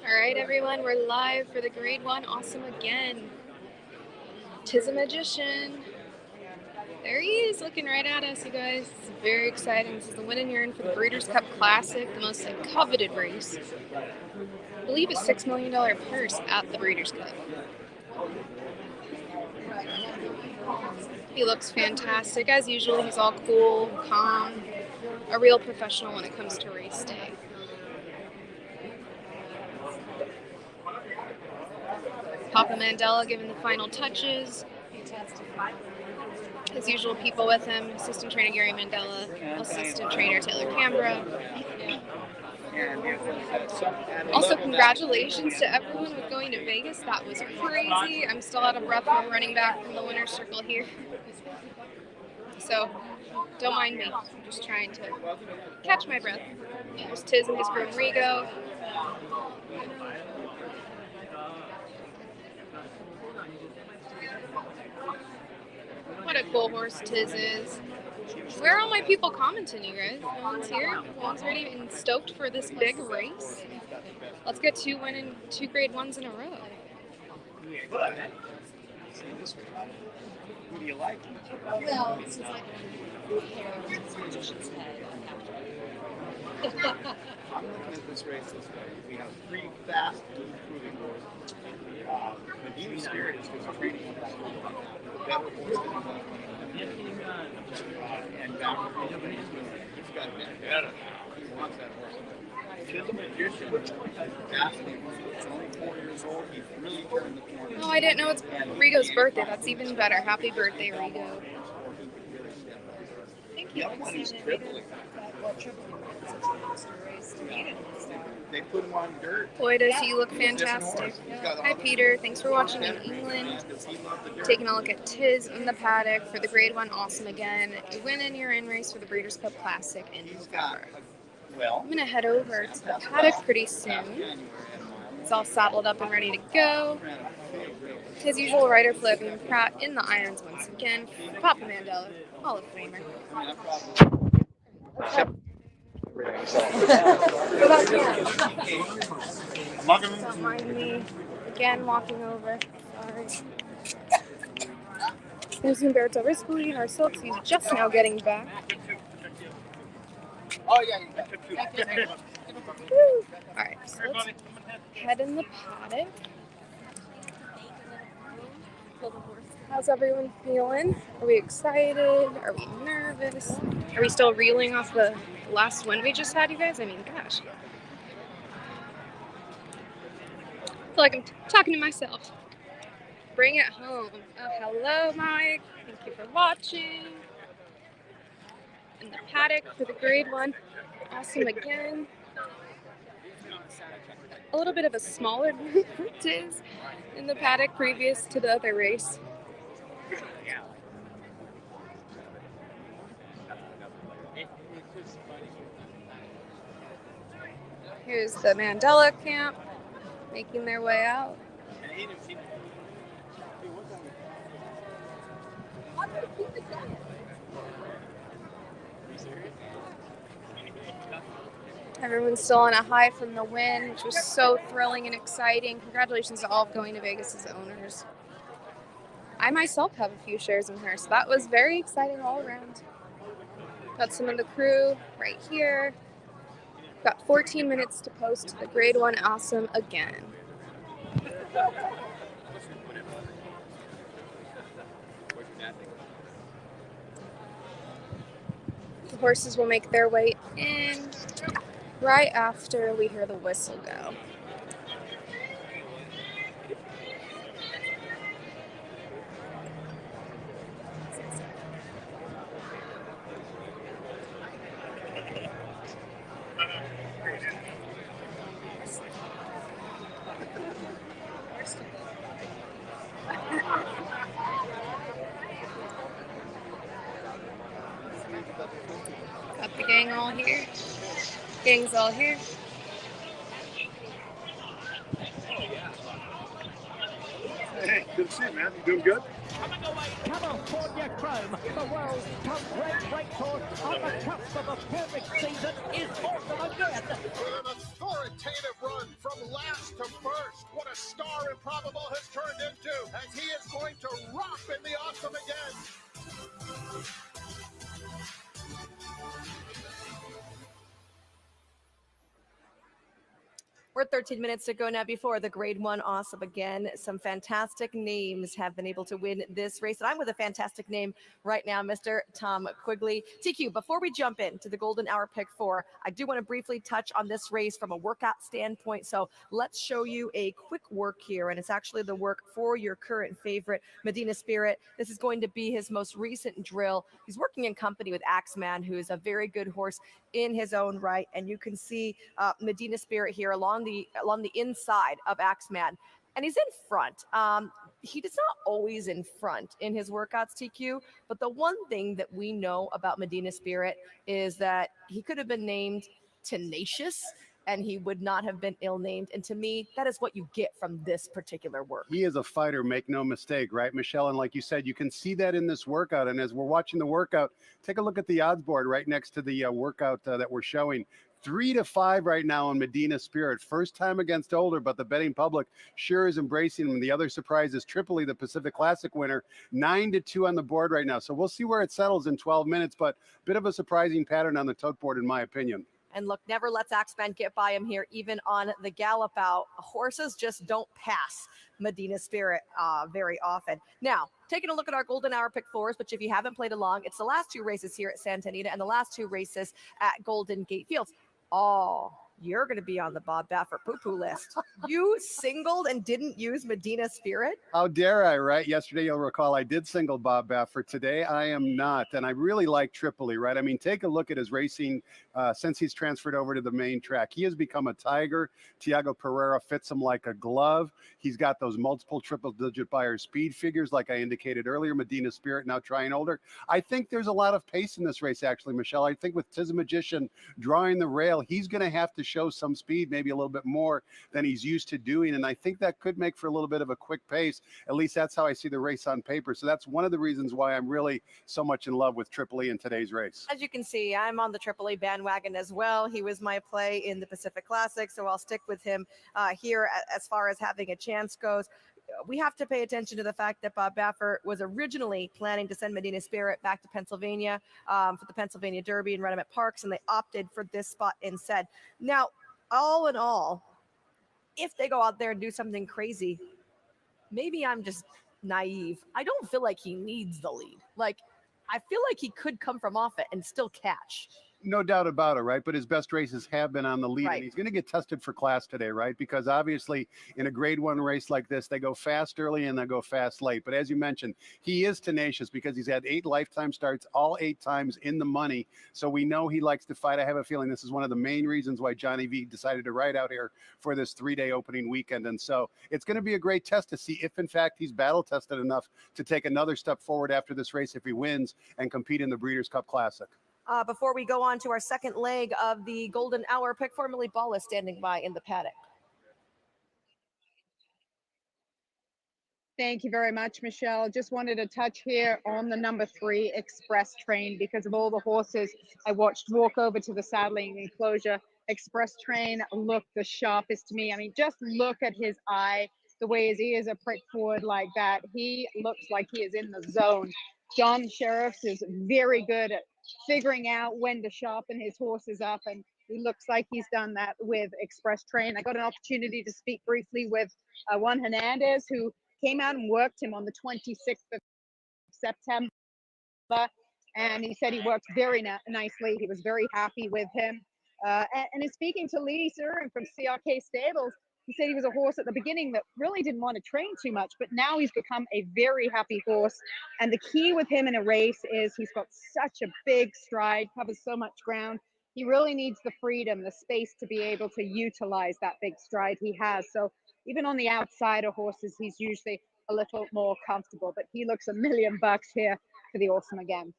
All right, everyone, we're live for the Grade 1 Awesome again. Tizamagician. There he is, looking right at us, you guys. This is very exciting. This is the win and urn for the Breeders' Cup Classic, the most coveted race. I believe a $6 million purse at the Breeders' Cup. He looks fantastic. As usual, he's all cool, calm, a real professional when it comes to race day. Papa Mandela giving the final touches. His usual people with him, assistant trainer Gary Mandela, assistant trainer Taylor Canberra. Also, congratulations to everyone with going to Vegas. That was crazy. I'm still out of breath from running back from the winner's circle here. So, don't mind me. I'm just trying to catch my breath. There's Tiz and his groom Rigo. What a cool horse Tiz is. Where are all my people commenting, you guys? No one's here? No one's ready and stoked for this big race? Let's get two Grade 1s in a row. Who do you like? Well, this is like magician's head. I'm looking at this race this way. We have three fast improving horses. The New Spirit is because training on that. Better horse and Boundary he's got to get better. He wants that horse. Tizamagician, fascinating. He's only 4 years old. He's really turned the corner. Oh, I didn't know it's Rigo's birthday. That's even better. Happy birthday, Rigo. Thank The you. other one is tripling. They put him on dirt. Boy, does he look fantastic. Hi, Peter. Thanks for watching in England. Taking a look at Tiz in the paddock for the Grade 1 Awesome again. A win in your in race for the Breeders' Cup Classic in November. I'm going to head over to the paddock pretty soon. It's all saddled up and ready to go. His usual rider, Flavien Pratt, in the irons once again. Papa Mandela, Hall of Famer. Don't mind me again walking over. Sorry. There's Umberto Rispoli in our silks. He's just now getting back. Oh, yeah. Alright, so let's head in the paddock. How's everyone feeling? Are we excited? Are we nervous? Are we still reeling off the last win we just had, you guys? I mean, gosh. I feel like I'm talking to myself. Bring it home. Oh, hello, Mike. Thank you for watching. In the paddock for the Grade 1 Awesome again. A little bit of a smaller group it is in the paddock previous to the other race. Here's the Mandela camp making their way out. Everyone's still on a high from the win, which was so thrilling and exciting. Congratulations to all of Going to Vegas' owners. I myself have a few shares in her, so that was very exciting all around. Got some of the crew right here. Got 14 minutes to post the Grade 1 Awesome again. The horses will make their way in right after we hear the whistle go. Got the gang all here. Gang's all here. Hey, good to see you, man. You doing good? California Chrome, the world's top ranked racehorse on the cusp of a perfect season, is awesome again. With an authoritative run run from last to first. What a star Improbable has turned into, as he is going to rock in the Awesome again. We're 13 minutes to go now before the Grade 1 Awesome again. Some fantastic names have been able to win this race. And I'm with a fantastic name right now, Mr. Tom Quigley. TQ, before we jump into the Golden Hour Pick 4, I do want to briefly touch on this race from a workout standpoint. So let's show you a quick work here. And it's actually the work for your current favorite, Medina Spirit. This is going to be his most recent drill. He's working in company with Axeman, who is a very good horse in his own right. And you can see Medina Spirit here along the inside of Axeman, and he's in front. He does not always in front in his workouts, TQ, but the one thing that we know about Medina Spirit is that he could have been named Tenacious and he would not have been ill-named. And to me, that is what you get from this particular work. He is a fighter, make no mistake, right, Michelle? And like you said, you can see that in this workout. And as we're watching the workout, take a look at the odds board right next to the workout that we're showing. 3-5 right now on Medina Spirit. First time against Older, but the betting public sure is embracing him. And the other surprise is Tripoli, the Pacific Classic winner, 9-2 on the board right now. So we'll see where it settles in 12 minutes, but a bit of a surprising pattern on the tote board, in my opinion. And look, never lets Axeman get by him here, even on the gallop out. Horses just don't pass Medina Spirit very often. Now, taking a look at our Golden Hour Pick 4s, which if you haven't played along, it's the last two races here at Santa Anita and the last two races at Golden Gate Fields. Oh, you're going to be on the Bob Baffert poo-poo list. You singled and didn't use Medina Spirit? How dare I, right? Yesterday, you'll recall, I did single Bob Baffert. Today, I am not. And I really like Tripoli, right? I mean, take a look at his racing since he's transferred over to the main track. He has become a tiger. Tiago Pereira fits him like a glove. He's got those multiple triple-digit buyer speed figures, like I indicated earlier. Medina Spirit now trying Older. I think there's a lot of pace in this race, actually, Michelle. I think with Tizamagician drawing the rail, he's going to have to show some speed, maybe a little bit more than he's used to doing. And I think that could make for a little bit of a quick pace. At least that's how I see the race on paper. So that's one of the reasons why I'm really so much in love with Tripoli in today's race. As you can see, I'm on the Tripoli bandwagon as well. He was my play in the Pacific Classic, so I'll stick with him here as far as having a chance goes. We have to pay attention to the fact that Bob Baffert was originally planning to send Medina Spirit back to Pennsylvania for the Pennsylvania Derby and run him at Parks, and they opted for this spot instead. Now, all in all, if they go out there and do something crazy, maybe I'm just naive. I don't feel like he needs the lead. Like, I feel like he could come from off it and still catch. No doubt about it, right? But his best races have been on the lead, Right. and he's going to get tested for class today, right? Because obviously in a grade 1 race like this, they go fast early and they go fast late. But as you mentioned, he is tenacious because he's had 8 lifetime starts, all 8 times in the money. So we know he likes to fight. I have a feeling this is one of the main reasons why Johnny V decided to ride out here for this 3-day opening weekend. And so it's going to be a great test to see if, in fact, he's battle tested enough to take another step forward after this race if he wins and compete in the Breeders' Cup Classic. Before we go on to our second leg of the Golden Hour Pick, formerly Ball is standing by in the paddock. Thank you very much, Michelle. Just wanted to touch here on the number 3 Express Train because of all the horses I watched walk over to the saddling enclosure. Express Train looked the sharpest to me. I mean, just look at his eye, the way his ears are pricked forward like that. He looks like he is in the zone. John Sheriffs is very good at figuring out when to sharpen his horses up, and he looks like he's done that with Express Train. I got an opportunity to speak briefly with Juan Hernandez, who came out and worked him on the 26th of September, and he said he worked very nicely. He was very happy with him. And in speaking to Lee Surin from CRK Stables, he said he was a horse at the beginning that really didn't want to train too much, but now he's become a very happy horse. And the key with him in a race is he's got such a big stride, covers so much ground. He really needs the freedom, the space to be able to utilize that big stride he has. So even on the outside of horses, he's usually a little more comfortable, but he looks $1 million here for the Awesome again.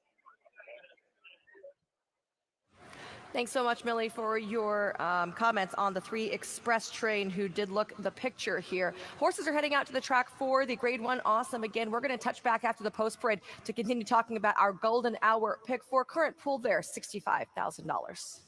Thanks so much, Millie, for your comments on the 3 Express Train who did look the picture here. Horses are heading out to the track for the Grade 1 Awesome. Again, we're going to touch back after the post-parade to continue talking about our Golden Hour Pick 4. Current pool there, $65,000.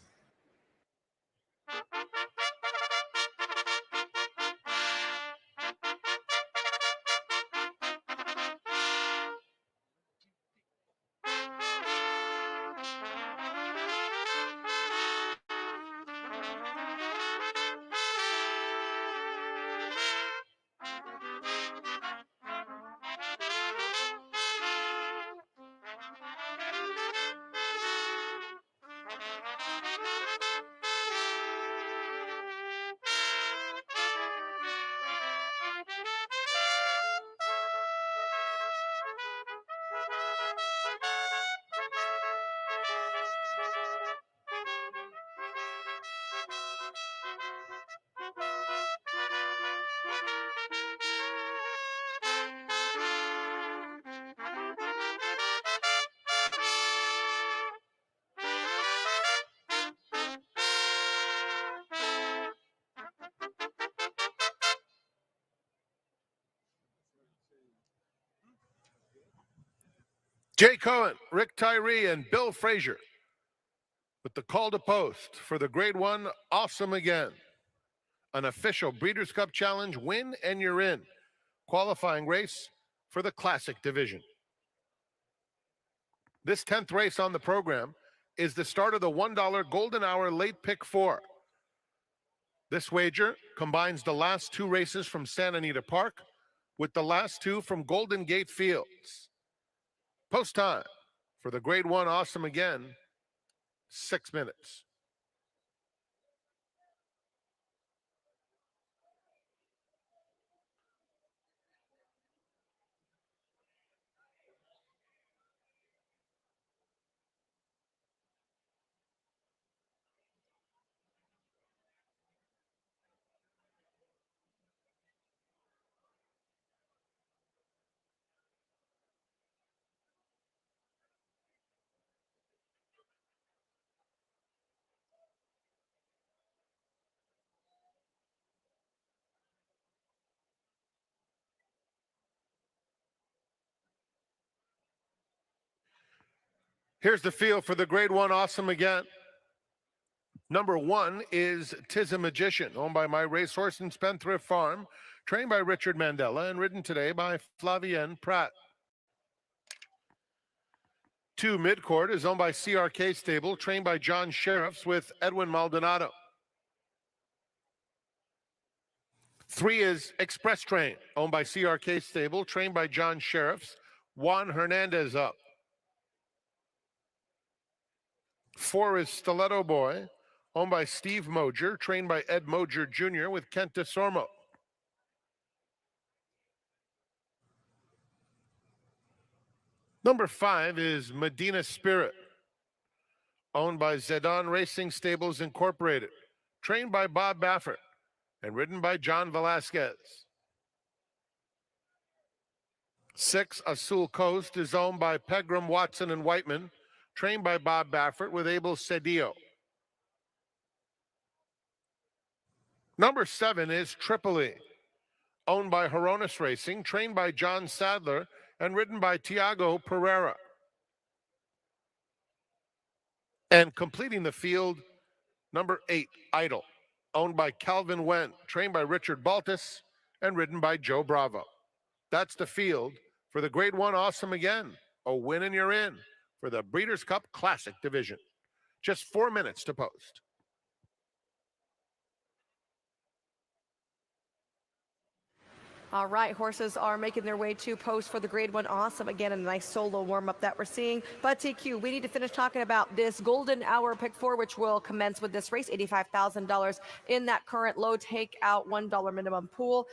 Jay Cohen, Rick Tyree, and Bill Frazier with the call to post for the Grade 1 Awesome Again, an official Breeders' Cup Challenge win and you're in. Qualifying race for the Classic Division. This 10th race on the program is the start of the $1 Golden Hour Late Pick 4. This wager combines the last two races from Santa Anita Park with the last two from Golden Gate Fields. Post time for the Grade 1 Awesome Again, 6 minutes. Here's the field for the Grade 1 Awesome Again. Number 1 is Tizamagician, owned by My Racehorse and Spendthrift Farm, trained by Richard Mandela and ridden today by Flavien Pratt. 2 Midcourt is owned by CRK Stable, trained by John Sheriffs with Edwin Maldonado. 3 is Express Train, owned by CRK Stable, trained by John Sheriffs, Juan Hernandez up. 4 is Stiletto Boy, owned by Steve Moger, trained by Ed Moger Jr. with Kent DeSormo. Number 5 is Medina Spirit, owned by Zedon Racing Stables Incorporated, trained by Bob Baffert and ridden by John Velasquez. 6 Azul Coast is owned by Pegram, Watson, and Whiteman, trained by Bob Baffert with Abel Cedillo. Number 7 is Tripoli, owned by Horonis Racing, trained by John Sadler, and ridden by Tiago Pereira. And completing the field, number 8, Idol, owned by Calvin Wen, trained by Richard Baltus, and ridden by Joe Bravo. That's the field for the Grade 1 Awesome Again, a win and you're in for the Breeders' Cup Classic Division. Just 4 minutes to post. All right, horses are making their way to post for the Grade 1 Awesome. Again, a nice solo warm-up that we're seeing. But TQ, we need to finish talking about this Golden Hour Pick 4, which will commence with this race, $85,000 in that current low takeout $1 minimum pool.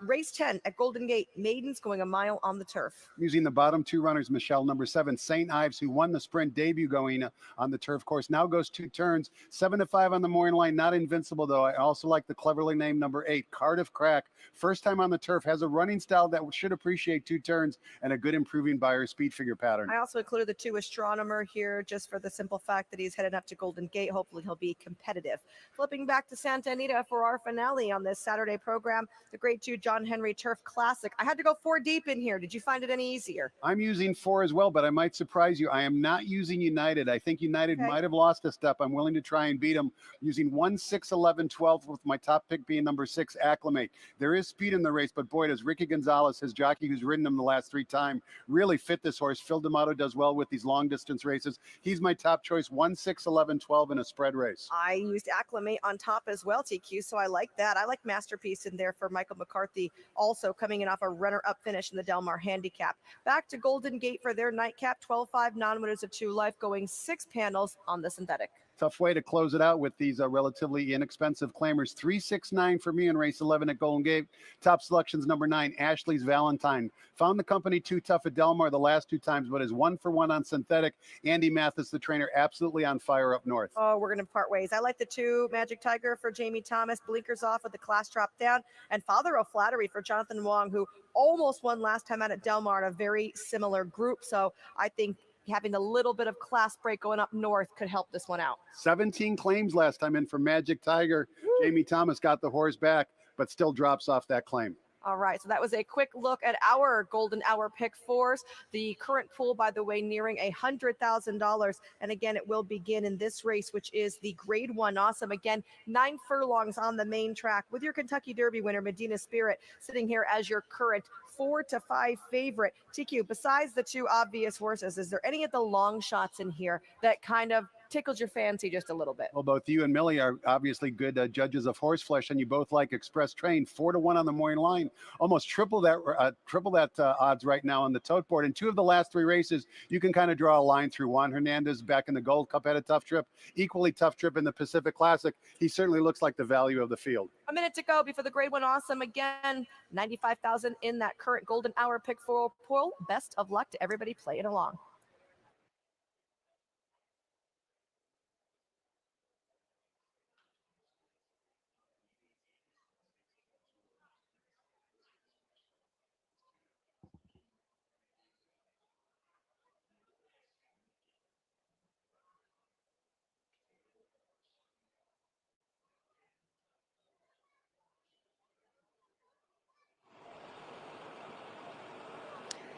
Race 10 at Golden Gate, maidens going a mile on the turf. Using the bottom 2 runners, Michelle, number 7, St. Ives, who won the sprint debut going on the turf course, now goes 2 turns, 7-5 on the morning line, not invincible though. I also like the cleverly named number 8, Cardiff Crack, first time on the turf, has a running style that should appreciate 2 turns and a good improving by her speed figure pattern. I also included the 2 Astronomer here just for the simple fact that he's headed up to Golden Gate. Hopefully he'll be competitive. Flipping back to Santa Anita for our finale on this Saturday program, the Grade 2 John Henry Turf Classic. I had to go 4 deep in here. Did you find it any easier? I'm using 4 as well, but I might surprise you. I am not using United. I think United might have lost a step. I'm willing to try and beat them using 1, 6, 11, 12 with my top pick being number 6, Acclimate. There is speed in the race, but boy, does Ricky Gonzalez, his jockey who's ridden him the last 3 times, really fit this horse. Phil D'Amato does well with these long distance races. He's my top choice, 1, 6, 11, 12 in a spread race. I used Acclimate on top as well, TQ, so I like that. I like Masterpiece in there for Michael McCarthy, also coming in off a runner-up finish in the Del Mar Handicap. Back to Golden Gate for their nightcap, 12-5 non-winners of 2 life, going 6 panels on the synthetic. Tough way to close it out with these relatively inexpensive claimers. 369 for me in race 11 at Golden Gate. Top selections number 9, Ashley's Valentine. Found the company too tough at Del Mar the last 2 times, but is 1 for 1 on synthetic. Andy Mathis, the trainer, absolutely on fire up north. Oh, we're going to part ways. I like the 2 Magic Tiger for Jamie Thomas, blinkers off with the class drop down, and Father of Flattery for Jonathan Wong, who almost won last time out at Del Mar in a very similar group. So I think having a little bit of class break going up north could help this one out. 17 claims last time in for Magic Tiger. Woo. Jamie Thomas got the horse back, but still drops off that claim. All right, so that was a quick look at our golden hour pick fours. The current pool, by the way, nearing $100,000. And again, it will begin in this race, which is the Grade 1 Awesome. Again, 9 furlongs on the main track with your Kentucky Derby winner, Medina Spirit, sitting here as your current 4 to 5 favorite. TQ, besides the two obvious horses, is there any of the long shots in here that kind of tickled your fancy just a little bit? Well, both you and Millie are obviously good judges of horseflesh, and you both like Express Train. 4-1 on the morning line, almost triple that odds right now on the tote board. In 2 of the last 3 races, you can kind of draw a line through. Juan Hernandez back in the Gold Cup had a tough trip, equally tough trip in the Pacific Classic. He certainly looks like the value of the field. A minute to go before the Grade 1 Awesome. Again, 95,000 in that current golden hour pick four pool. Best of luck to everybody playing along.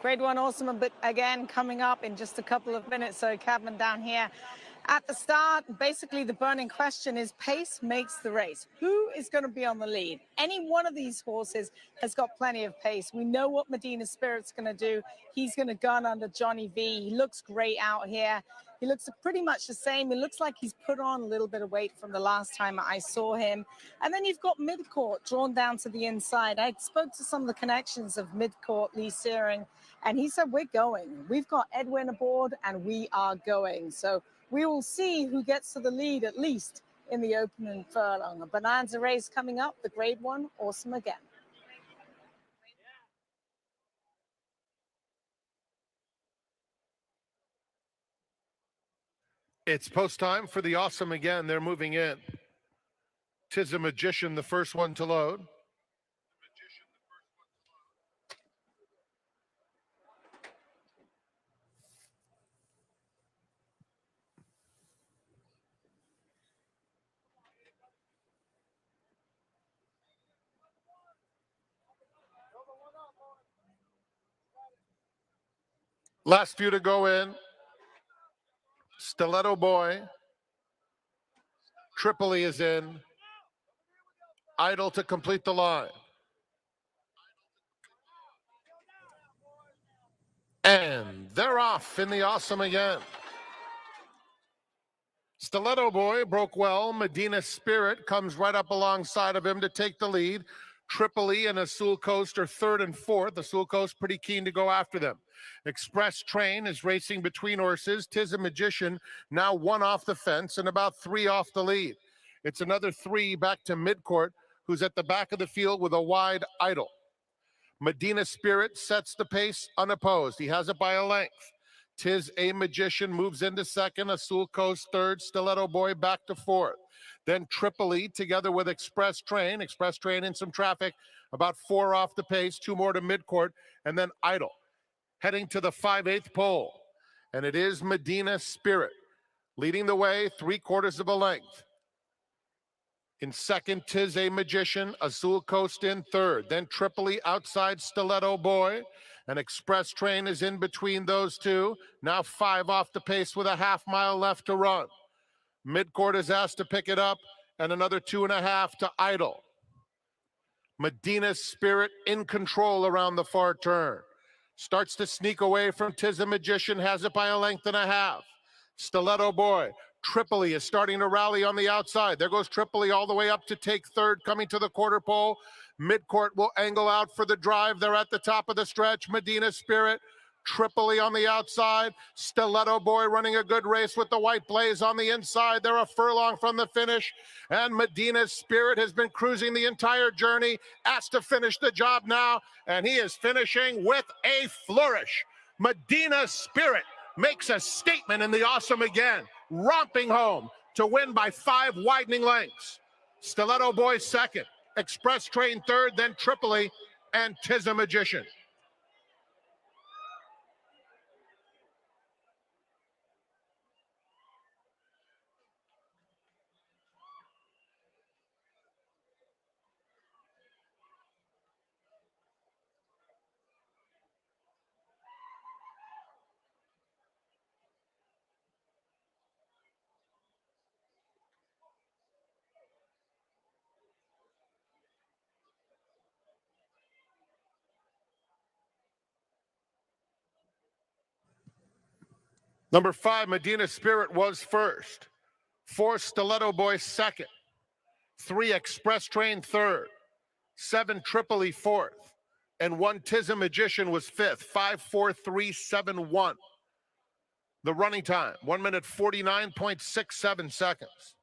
Grade 1 Awesome, but again, coming up in just a couple of minutes. So Cadman down here at the start. Basically, the burning question is pace makes the race. Who is going to be on the lead? Any one of these horses has got plenty of pace. We know what Medina Spirit's going to do. He's going to gun under Johnny V. He looks great out here. He looks pretty much the same. It looks like he's put on a little bit of weight from the last time I saw him. And then you've got midcourt drawn down to the inside. I spoke to some of the connections of midcourt, Lee Searing, and he said, we're going. We've got Edwin aboard, and we are going. So we will see who gets to the lead, at least in the opening furlong. A bonanza race coming up, the Grade 1 Awesome again. It's post time for the Awesome again. They're moving in. Tizamagician, the first one to load. Last few to go in. Stiletto Boy. Tripoli is in. Idle to complete the line. And they're off in the Awesome again. Stiletto Boy broke well. Medina Spirit comes right up alongside of him to take the lead. Tripoli and Azul Coast are 3rd and 4th. Azul Coast pretty keen to go after them. Express Train is racing between horses. Tizamagician now 1 off the fence and about 3 off the lead. It's another 3 back to midcourt, who's at the back of the field with a wide Idle. Medina Spirit sets the pace unopposed. He has it by a length. Tizamagician moves into 2nd. Azul Coast 3rd. Stiletto Boy back to 4th. Then Tripoli together with Express Train. Express Train in some traffic, about 4 off the pace, 2 more to midcourt, and then Idle. Heading to the 5/8 pole. And it is Medina Spirit leading the way 3/4 of a length. In 2nd, Tizamagician, Azul Coast in 3rd. Then Tripoli outside Stiletto Boy. An Express Train is in between those two. Now 5 off the pace with a half-mile left to run. Midcourt is asked to pick it up, and another 2.5 to Idle. Medina Spirit in control around the far turn. Starts to sneak away from Tizamagician, has it by a length and a half. Stiletto Boy. Tripoli is starting to rally on the outside. There goes Tripoli all the way up to take 3rd, coming to the quarter pole. Midcourt will angle out for the drive. They're at the top of the stretch. Medina Spirit, Tripoli on the outside. Stiletto Boy running a good race with the white blaze on the inside. They're a furlong from the finish. And Medina Spirit has been cruising the entire journey, asked to finish the job now, and he is finishing with a flourish. Medina Spirit makes a statement in the Awesome again, romping home to win by 5 widening lengths. Stiletto Boy 2nd, Express Train 3rd, then Tripoli and Tizamagician. Number 5, Medina Spirit was first. 4, Stiletto Boy second. 3, Express Train third. 7, Tripoli fourth. And 1, Tizamagician was fifth. 5, 4, 3, 7, 1. The running time, 1 minute 49.67 seconds.